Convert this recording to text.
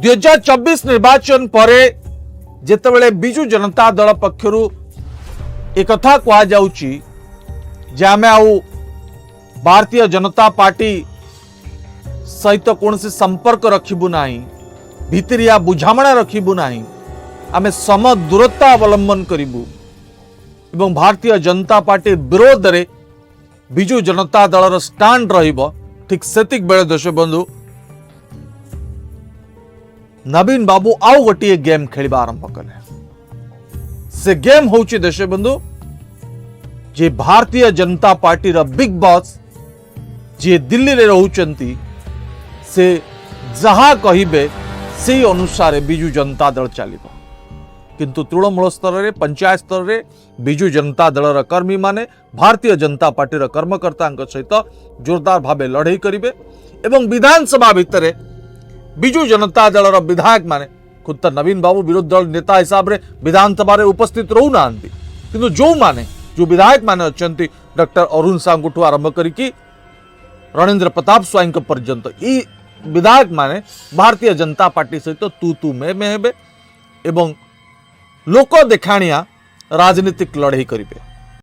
2024 निर्वाचन पर जेतेबेले बिजु जनता दल पक्षरु एक कथा कहा जाउची जे आमे आउ भारतीय जनता पार्टी सहित कौन से संपर्क रखिबु नाही, भितरिया बुझामणा रखिबु नाही, आमे सम दूरता अवलंबन करिबु एवं भारतीय जनता पार्टी विरोध रे बिजु जनता दलर स्टैंड रहिबो। ठीक सेतिक बेले दर्शक बंधु नवीन बाबू आउ गोटे गेम खेलिबा आरंभ कले। से गेम होउची दर्शक बंधु जे भारतीय जनता पार्टी रा बिग बॉस जे दिल्ली रे रहउचंती से जहा कहिबे से अनुसार बिजु जनता दल चलिबो। किंतु तृणमूल स्तर रे पंचायत स्तर रे बिजु जनता दल कर्मी माने भारतीय जनता पार्टी कर्मकर्ता सहित जोरदार भावे लड़ाई करिवे एवं विधानसभा भितर बिजु जनता दल विधायक माने खुद तो नवीन बाबू विरोधी दल नेता हिसाब रे विधानसभा रे उपस्थित रहू नांती, किंतु जो विधायक माने अछंती डॉक्टर अरुण साहू आरंभ करिकी रणेंद्र प्रताप स्वाई पर्यंत ई विधायक माने भारतीय जनता पार्टी सहित तू में हेबे एवं लोक देखाणिया राजनीतिक लड़ाई करिवे।